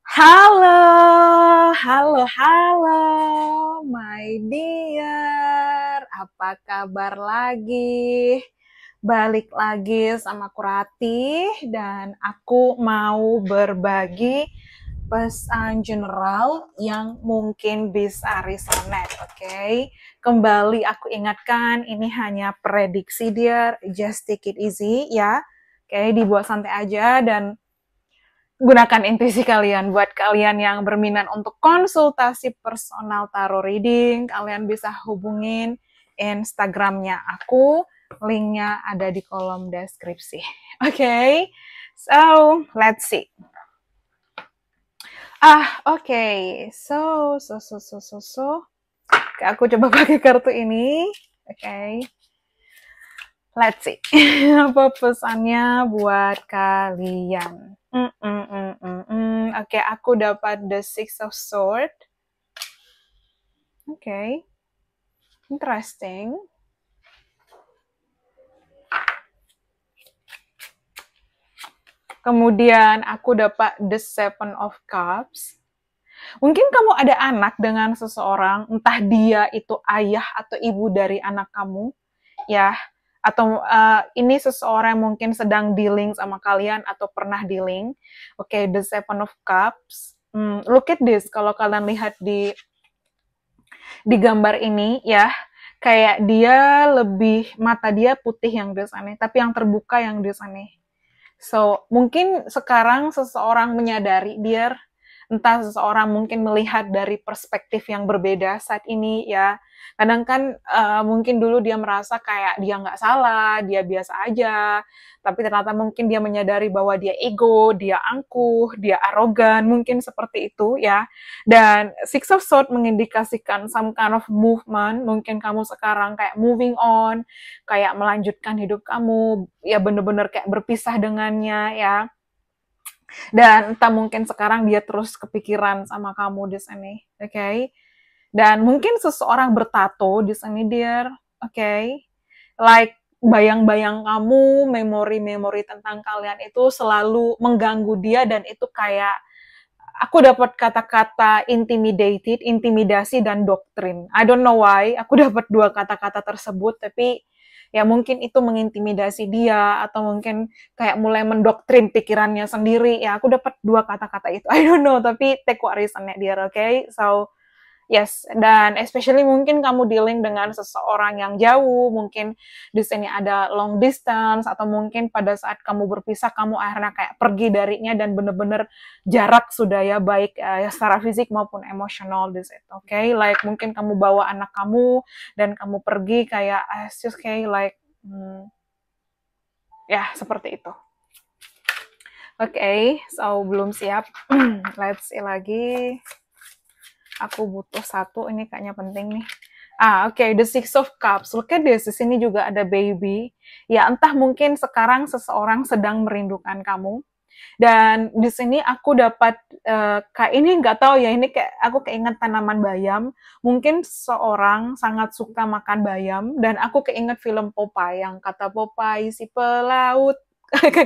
Halo, halo, my dear. Apa kabar lagi? Balik lagi sama aku Ratih dan aku mau berbagi pesan general yang mungkin bisa resonate, oke? Kembali aku ingatkan, ini hanya prediksi dear, just take it easy ya. Oke, dibuat santai aja dan gunakan intuisi kalian. Buat kalian yang berminat untuk konsultasi personal tarot reading, kalian bisa hubungin Instagramnya aku. Linknya ada di kolom deskripsi. Oke, so let's see. So. Oke, aku coba pakai kartu ini. Oke, let's see. Apa pesannya buat kalian? Oke, aku dapat the Six of Swords. Oke, interesting. Kemudian aku dapat the Seven of Cups. Mungkin kamu ada anak dengan seseorang, entah dia itu ayah atau ibu dari anak kamu, ya. Atau ini seseorang yang mungkin sedang dealing sama kalian atau pernah dealing. Oke, the Seven of Cups. Look at this, kalau kalian lihat di gambar ini, ya. Kayak dia lebih, mata dia putih yang di sana, tapi yang terbuka yang di sana. So, mungkin sekarang seseorang menyadari, dia entah seseorang mungkin melihat dari perspektif yang berbeda saat ini ya. Kadang kan mungkin dulu dia merasa kayak dia nggak salah, dia biasa aja, tapi ternyata mungkin dia menyadari bahwa dia ego, dia angkuh, dia arogan, mungkin seperti itu ya. Dan Six of Swords mengindikasikan some kind of movement, mungkin kamu sekarang kayak moving on, kayak melanjutkan hidup kamu, ya bener-bener kayak berpisah dengannya ya. Dan entah mungkin sekarang dia terus kepikiran sama kamu di sini, oke? Dan mungkin seseorang bertato di sini dear, oke? Like bayang-bayang kamu, memori-memori tentang kalian itu selalu mengganggu dia dan itu kayak aku dapat kata-kata intimidated, intimidasi dan doktrin. I don't know why, aku dapat dua kata-kata tersebut, tapi ya mungkin itu mengintimidasi dia atau mungkin kayak mulai mendoktrin pikirannya sendiri. Ya aku dapat dua kata-kata itu. I don't know, tapi take what reasonnya dia, oke? Okay? So yes, dan especially mungkin kamu dealing dengan seseorang yang jauh, mungkin di sini ada long distance, atau mungkin pada saat kamu berpisah, kamu akhirnya kayak pergi darinya dan bener-bener jarak sudah ya, baik ya secara fisik maupun emosional di situ, oke? Okay? Like mungkin kamu bawa anak kamu dan kamu pergi kayak, just kayak like, ya seperti itu. Oke, okay, so belum siap. Let's see lagi. Aku butuh satu, ini kayaknya penting nih. Oke, the Six of Cups. Look at this, di sini juga ada baby. Ya, entah mungkin sekarang seseorang sedang merindukan kamu. Dan di sini aku dapat, kayak ini nggak tahu ya, ini kayak aku keinget tanaman bayam. Mungkin seseorang sangat suka makan bayam, dan aku keinget film Popeye, yang kata Popeye si pelaut.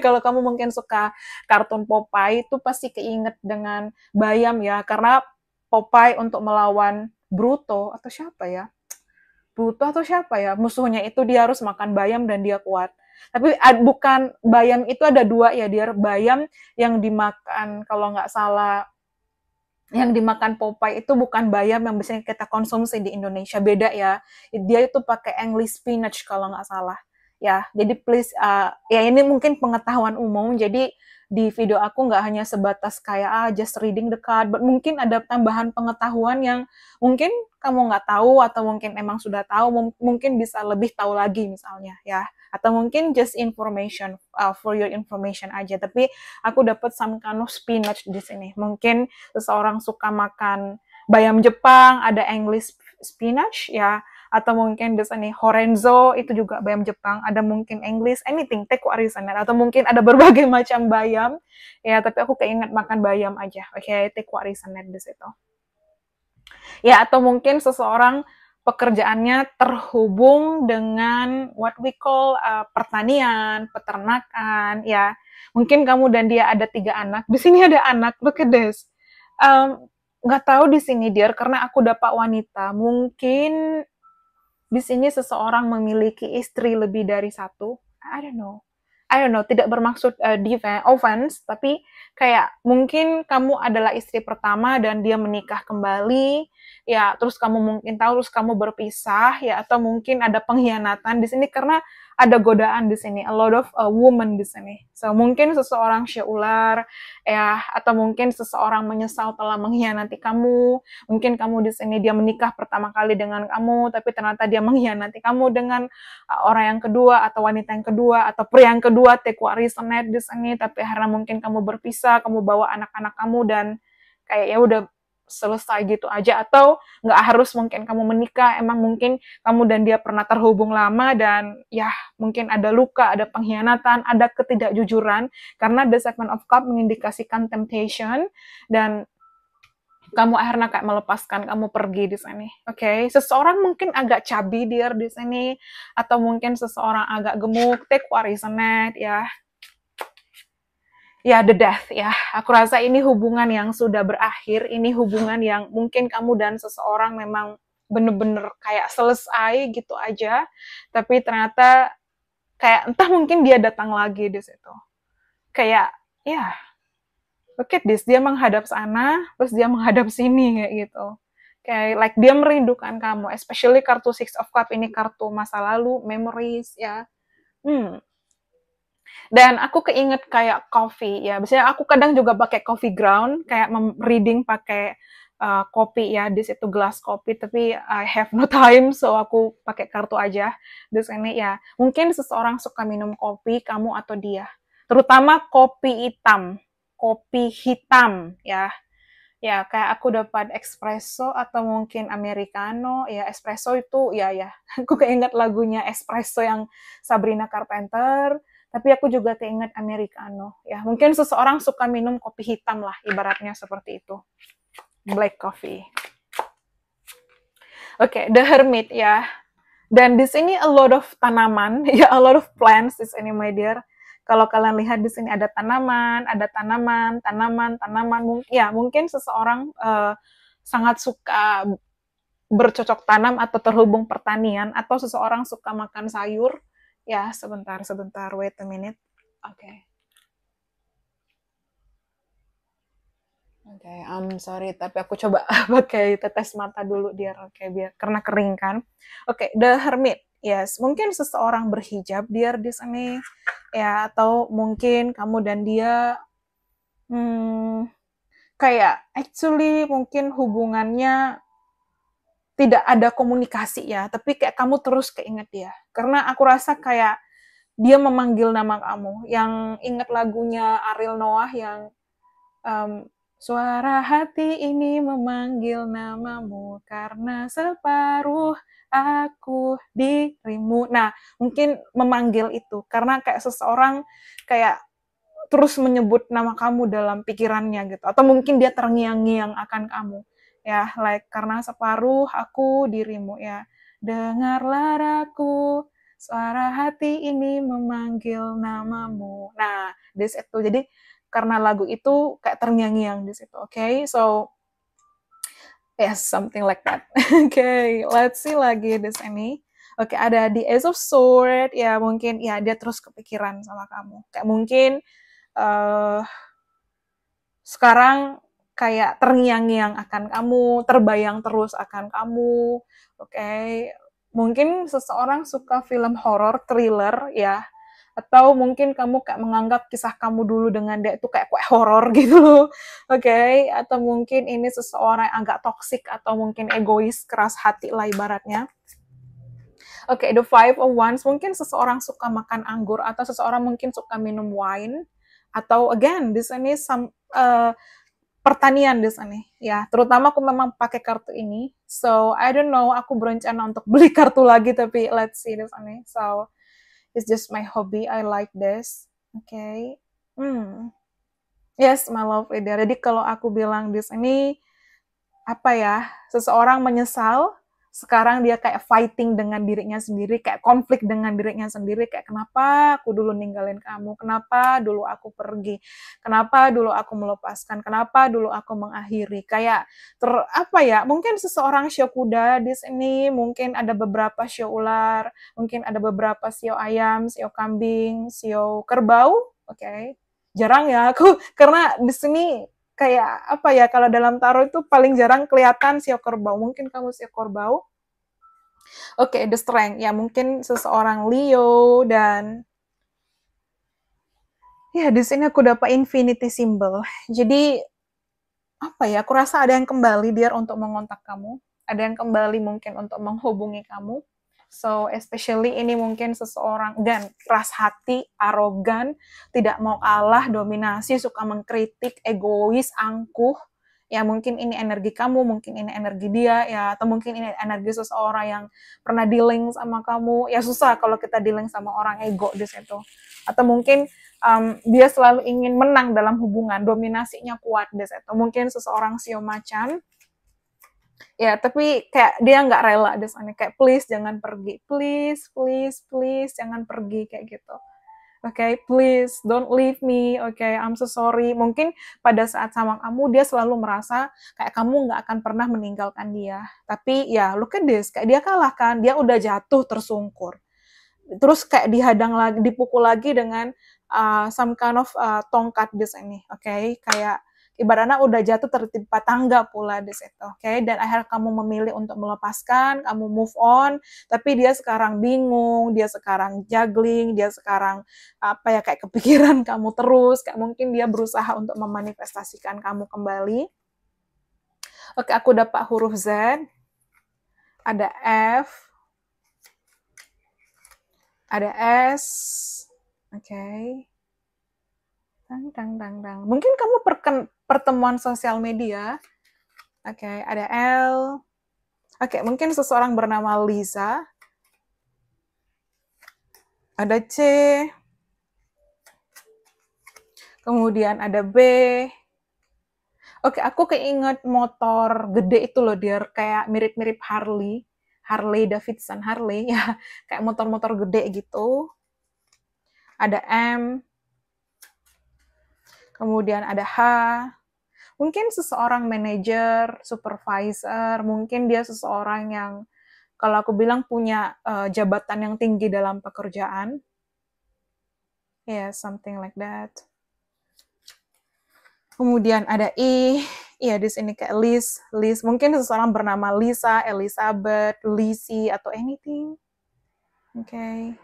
Kalau kamu mungkin suka kartun Popeye, itu pasti keinget dengan bayam ya, karena Popeye untuk melawan Bruto atau siapa ya? Bruto atau siapa ya? Musuhnya itu dia harus makan bayam dan dia kuat. Tapi bukan bayam itu ada dua ya, dia bayam yang dimakan kalau nggak salah yang dimakan Popeye itu bukan bayam yang biasanya kita konsumsi di Indonesia, beda ya. Dia itu pakai English spinach kalau nggak salah. Ya, jadi please, ya ini mungkin pengetahuan umum, jadi di video aku nggak hanya sebatas kayak just reading the card, but mungkin ada tambahan pengetahuan yang mungkin kamu nggak tahu atau mungkin emang sudah tahu, mungkin bisa lebih tahu lagi misalnya ya, atau mungkin just information, for your information aja. Tapi aku dapat some kind of spinach di sini. Mungkin seseorang suka makan bayam Jepang, ada English spinach ya, atau mungkin di sini Horenzo itu juga bayam Jepang, ada mungkin English, anything, take what reason, atau mungkin ada berbagai macam bayam ya, tapi aku keinget makan bayam aja, oke? Take what reason di situ ya. Atau mungkin seseorang pekerjaannya terhubung dengan what we call pertanian, peternakan ya. Mungkin kamu dan dia ada 3 anak, di sini ada anak, look at this. Nggak tahu di sini dear, karena aku dapat wanita. Mungkin di sini seseorang memiliki istri lebih dari satu. I don't know. I don't know, tidak bermaksud offense, tapi kayak mungkin kamu adalah istri pertama dan dia menikah kembali, ya terus kamu mungkin tahu, terus kamu berpisah, ya atau mungkin ada pengkhianatan di sini karena ada godaan di sini, a lot of woman di sini. So mungkin seseorang ular, ya atau mungkin seseorang menyesal telah mengkhianati kamu. Mungkin kamu di sini dia menikah pertama kali dengan kamu, tapi ternyata dia mengkhianati kamu dengan orang yang kedua atau wanita yang kedua atau pria yang kedua, take what resonate di sini. Tapi karena mungkin kamu berpisah, kamu bawa anak-anak kamu dan kayak ya udah selesai gitu aja, atau nggak harus mungkin kamu menikah, emang mungkin kamu dan dia pernah terhubung lama dan ya mungkin ada luka, ada pengkhianatan, ada ketidakjujuran, karena the Seven of Cups mengindikasikan temptation dan kamu akhirnya kayak melepaskan, kamu pergi di sini. Oke, seseorang mungkin agak chubby dear di sini, atau mungkin seseorang agak gemuk, take what resonate ya. Ya, the death ya. Aku rasa ini hubungan yang sudah berakhir, ini hubungan yang mungkin kamu dan seseorang memang bener-bener kayak selesai gitu aja, tapi ternyata kayak entah mungkin dia datang lagi di situ. Kayak ya, look at this, dia menghadap sana, terus dia menghadap sini kayak gitu. Kayak like dia merindukan kamu, especially kartu Six of Cups ini kartu masa lalu, memories ya. Dan aku keinget kayak coffee ya. Biasanya aku kadang juga pakai coffee ground, kayak reading pakai kopi ya, di situ gelas kopi, tapi I have no time, so aku pakai kartu aja. Di sini ya, mungkin seseorang suka minum kopi, kamu atau dia. Terutama kopi hitam ya. Ya, kayak aku dapat espresso atau mungkin americano. Ya, espresso itu ya aku keinget lagunya Espresso yang Sabrina Carpenter, tapi aku juga keinget americano. Ya, mungkin seseorang suka minum kopi hitam lah, ibaratnya seperti itu. Black coffee. Oke, The Hermit ya. Dan di sini a lot of tanaman, ya a lot of plants di sini my dear. Kalau kalian lihat di sini ada tanaman, ya mungkin seseorang sangat suka bercocok tanam atau terhubung pertanian, atau seseorang suka makan sayur. Ya, sebentar, wait a minute. Oke. Oke, I'm sorry, tapi aku coba pakai tetes mata dulu biar karena kering kan. Oke, The Hermit. Yes, mungkin seseorang berhijab dear di sini ya, atau mungkin kamu dan dia kayak actually mungkin hubungannya tidak ada komunikasi ya, tapi kayak kamu terus keinget dia. Karena aku rasa kayak dia memanggil nama kamu. Yang inget lagunya Ariel Noah yang suara hati ini memanggil namamu karena separuh aku dirimu. Nah, mungkin memanggil itu karena kayak seseorang kayak terus menyebut nama kamu dalam pikirannya gitu, atau mungkin dia terngiang-ngiang akan kamu ya, like karena separuh aku dirimu ya, dengarlah aku, suara hati ini memanggil namamu. Nah, this itu jadi karena lagu itu kayak terngiang-ngiang di situ. Okay, so yes, something like that. Okay, let's see lagi di sini. Oke, ada di Ace of Sword ya, mungkin ya dia terus kepikiran sama kamu. Kayak mungkin sekarang kayak terngiang-ngiang akan kamu, terbayang terus akan kamu. Oke, mungkin seseorang suka film horor, thriller ya, atau mungkin kamu kayak menganggap kisah kamu dulu dengan dia itu kayak horor gitu loh. Oke, atau mungkin ini seseorang yang agak toksik atau mungkin egois, keras hati lah ibaratnya. Oke, the Five of Wands, mungkin seseorang suka makan anggur, atau seseorang mungkin suka minum wine, atau again di sini pertanian di sini ya. Terutama aku memang pakai kartu ini, so I don't know, aku berencana untuk beli kartu lagi, tapi let's see di sini. So it's just my hobby, I like this. Okay. Yes, my love leader. Jadi kalau aku bilang di sini apa ya, seseorang menyesal Sekarang dia kayak fighting dengan dirinya sendiri, kayak konflik dengan dirinya sendiri, kayak kenapa aku dulu ninggalin kamu, kenapa dulu aku pergi, kenapa dulu aku melepaskan, kenapa dulu aku mengakhiri, kayak apa ya, mungkin seseorang shio kuda di sini, mungkin ada beberapa shio ular, mungkin ada beberapa shio ayam, shio kambing, shio kerbau, oke. Jarang ya aku, karena di sini kayak apa ya, kalau dalam tarot itu paling jarang kelihatan sio kerbau. Mungkin kamu sio kerbau. Oke, the strength. Ya, mungkin seseorang Leo dan ya di sini aku dapat infinity symbol. Jadi apa ya, aku rasa ada yang kembali biar untuk mengontak kamu. Ada yang kembali mungkin untuk menghubungi kamu. So, especially ini mungkin seseorang, dan keras hati, arogan, tidak mau kalah, dominasi, suka mengkritik, egois, angkuh. Ya, mungkin ini energi kamu, mungkin ini energi dia, ya, atau mungkin ini energi seseorang yang pernah dealing sama kamu. Ya, susah kalau kita dealing sama orang ego di situ. Atau mungkin dia selalu ingin menang dalam hubungan, dominasinya kuat di situ. Mungkin seseorang sio macan, ya tapi kayak dia nggak rela di sana, kayak please jangan pergi, please please please jangan pergi kayak gitu. Oke, please don't leave me. Oke, I'm so sorry. Mungkin pada saat sama kamu dia selalu merasa kayak kamu nggak akan pernah meninggalkan dia. Tapi ya look at this, kayak dia kalah kan, dia udah jatuh tersungkur. Terus kayak dihadang lagi, dipukul lagi dengan some kind of tongkat di sini. Oke, kayak ibaratnya udah jatuh tertimpa tangga pula di situ, oke? Dan akhirnya kamu memilih untuk melepaskan, kamu move on, tapi dia sekarang bingung, dia sekarang juggling, dia sekarang apa ya, kayak kepikiran kamu terus, kayak mungkin dia berusaha untuk memanifestasikan kamu kembali. Oke, aku dapat huruf Z, ada F, ada S, oke. Dang. Mungkin kamu pertemuan sosial media. Oke, ada L. Oke, mungkin seseorang bernama Lisa. Ada C. Kemudian ada B. Oke, aku keinget motor gede itu loh, dia kayak mirip-mirip Harley Davidson, Harley ya, kayak motor-motor gede gitu. Ada M. Kemudian ada H. Mungkin seseorang manajer, supervisor, mungkin dia seseorang yang kalau aku bilang punya jabatan yang tinggi dalam pekerjaan. Yeah, something like that. Kemudian ada I, ya di sini kayak Liz. Mungkin seseorang bernama Lisa, Elizabeth, Lizzie, atau anything. Oke.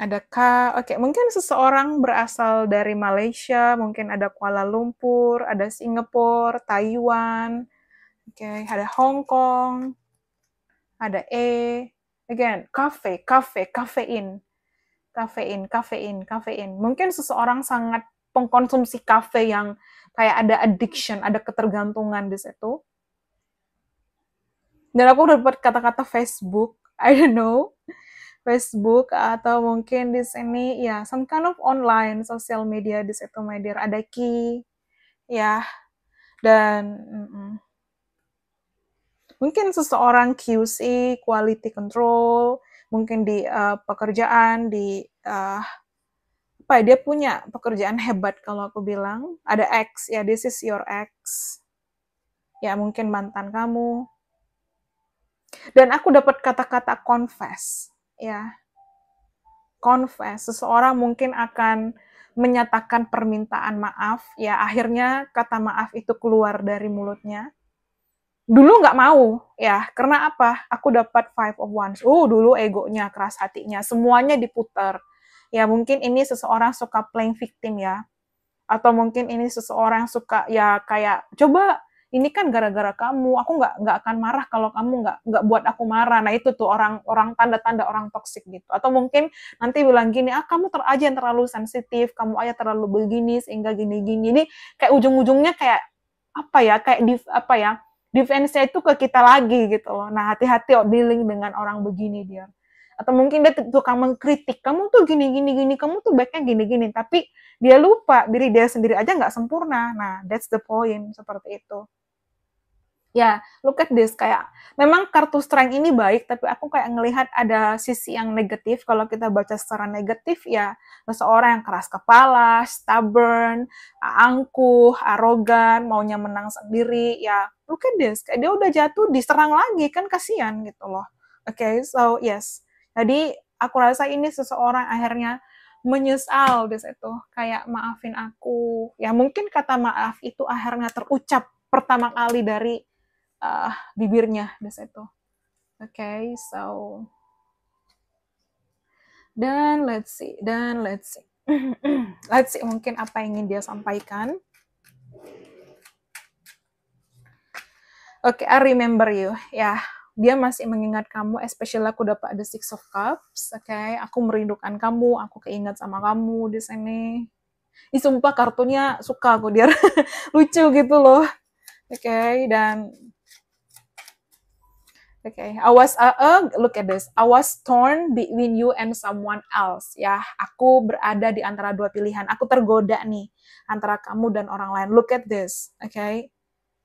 Ada K, oke, mungkin seseorang berasal dari Malaysia, mungkin ada Kuala Lumpur, ada Singapura, Taiwan, oke, ada Hong Kong, ada E, again, kafein. Mungkin seseorang sangat pengkonsumsi kafe yang kayak ada addiction, ada ketergantungan di situ. Dan aku dapat kata-kata Facebook, I don't know, Facebook atau mungkin di sini ya some kind of online social media di situ media ada key ya dan mungkin seseorang QC quality control mungkin di pekerjaan di apa ya, dia punya pekerjaan hebat kalau aku bilang ada X ya, this is your X ya, mungkin mantan kamu. Dan aku dapat kata-kata confess ya, confess, seseorang mungkin akan menyatakan permintaan maaf, ya akhirnya kata maaf itu keluar dari mulutnya. Dulu nggak mau, ya karena apa? Aku dapat Five of Wands. Dulu egonya, keras hatinya, semuanya diputar. Ya mungkin ini seseorang suka playing victim ya, atau mungkin ini seseorang suka ya kayak coba ini kan gara-gara kamu, aku nggak akan marah kalau kamu nggak buat aku marah. Nah itu tuh orang tanda-tanda orang toksik gitu. Atau mungkin nanti bilang gini, kamu aja yang terlalu sensitif, kamu aja terlalu begini sehingga gini-gini. Ini kayak ujung-ujungnya kayak apa ya, kayak defense-nya itu ke kita lagi gitu loh. Nah hati-hati dealing dengan orang begini dia. Atau mungkin dia tukang mengkritik, kamu tuh gini, kamu tuh baiknya gini, tapi dia lupa diri dia sendiri aja nggak sempurna. Nah, that's the point, seperti itu. Ya, look at this, kayak memang kartu strength ini baik, tapi aku kayak ngelihat ada sisi yang negatif. Kalau kita baca secara negatif, ya seseorang yang keras kepala, stubborn, angkuh, arogan, maunya menang sendiri. Ya, look at this, kayak dia udah jatuh, diserang lagi, kan kasihan gitu loh. Oke, so yes. Jadi aku rasa ini seseorang akhirnya menyesal di situ, kayak maafin aku. Ya mungkin kata maaf itu akhirnya terucap pertama kali dari bibirnya di situ. Okay, so let's see, let's see mungkin apa yang ingin dia sampaikan. Okay, I remember you. Ya, dia masih mengingat kamu, especially aku dapat the Six of Cups. Okay, aku merindukan kamu, aku keingat sama kamu di sini. Sumpah kartunya suka aku, dia lucu gitu loh. Okay, dan Okay, look at this. I was torn between you and someone else. Ya, aku berada di antara dua pilihan. Aku tergoda nih antara kamu dan orang lain. Look at this, okay?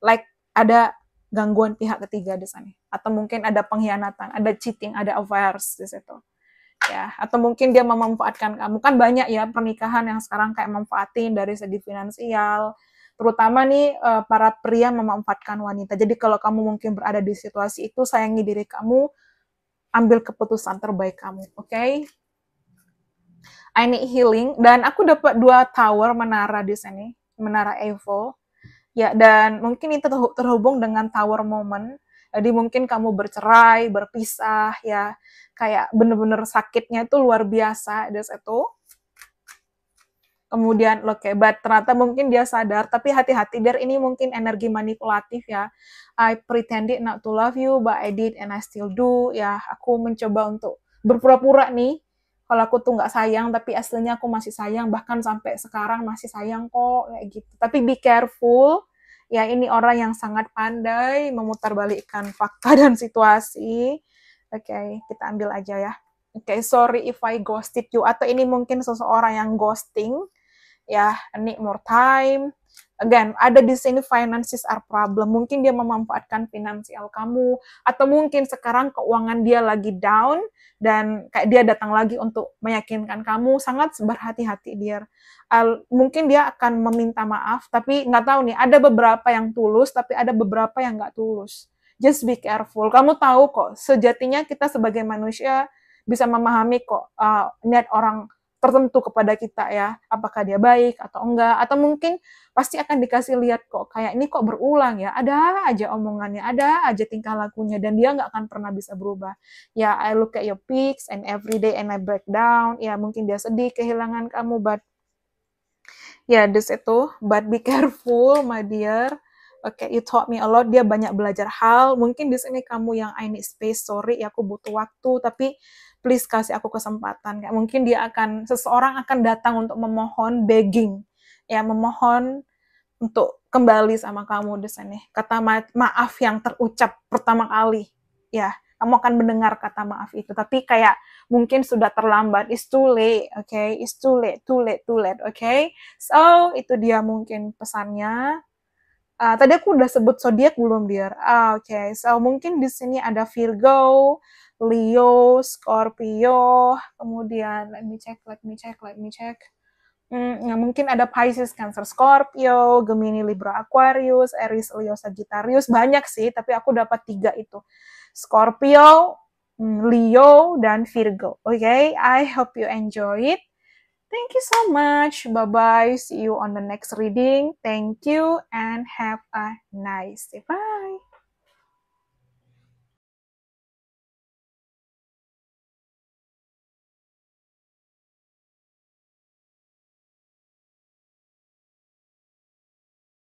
Like ada gangguan pihak ketiga di sana. Atau mungkin ada pengkhianatan, ada cheating, ada affairs di situ. Ya, atau mungkin dia memanfaatkan kamu. Kan banyak ya pernikahan yang sekarang kayak manfaatin dari segi finansial, terutama nih para pria memanfaatkan wanita. Jadi kalau kamu mungkin berada di situasi itu, sayangi diri kamu, ambil keputusan terbaik kamu, oke? Okay? I need healing, dan aku dapat 2 tower menara di sini, menara Eiffel. Ya, dan mungkin itu terhubung dengan tower moment. Jadi mungkin kamu bercerai, berpisah, ya kayak bener-bener sakitnya itu luar biasa di situ. Kemudian oke, but ternyata mungkin dia sadar, tapi hati-hati, biar ini mungkin energi manipulatif ya. I pretended not to love you, but I did and I still do. Ya, aku mencoba untuk berpura-pura nih, kalau aku tuh nggak sayang, tapi aslinya aku masih sayang, bahkan sampai sekarang masih sayang kok, kayak gitu. Tapi be careful, ya ini orang yang sangat pandai memutarbalikkan fakta dan situasi. Oke, kita ambil aja ya. Oke, sorry if I ghosted you, atau ini mungkin seseorang yang ghosting, ya, need more time. Again, ada di sini finances are problem. Mungkin dia memanfaatkan finansial kamu, atau mungkin sekarang keuangan dia lagi down, dan kayak dia datang lagi untuk meyakinkan kamu. Sangat berhati-hati dia. Mungkin dia akan meminta maaf, tapi nggak tahu nih, ada beberapa yang tulus, tapi ada beberapa yang nggak tulus. Just be careful. Kamu tahu kok, sejatinya kita sebagai manusia bisa memahami kok niat orang tertentu kepada kita ya, apakah dia baik atau enggak, atau mungkin pasti akan dikasih lihat kok, kayak ini kok berulang ya, ada aja omongannya, ada aja tingkah lakunya, dan dia nggak akan pernah bisa berubah. Ya, I look at your pics and every day and I break down, ya mungkin dia sedih kehilangan kamu, but ya this itu, but be careful my dear. Oke, you taught me a lot, dia banyak belajar hal, mungkin di sini kamu yang I need space, sorry ya aku butuh waktu, tapi please kasih aku kesempatan. Kayak mungkin seseorang akan datang untuk memohon, begging, ya memohon untuk kembali sama kamu di sini. Kata maaf yang terucap pertama kali, ya kamu akan mendengar kata maaf itu, tapi kayak mungkin sudah terlambat. It's too late, okay? It's too late, okay? So itu dia mungkin pesannya. Tadi aku udah sebut zodiak belum, Dear? Okay. So mungkin di sini ada Virgo, Leo, Scorpio, kemudian let me check. Mungkin ada Pisces, Cancer, Scorpio, Gemini, Libra, Aquarius, Aries, Leo, Sagittarius. Banyak sih, tapi aku dapat 3 itu. Scorpio, Leo, dan Virgo. Okay, I hope you enjoy it. Thank you so much. Bye-bye. See you on the next reading. Thank you and have a nice day. Bye.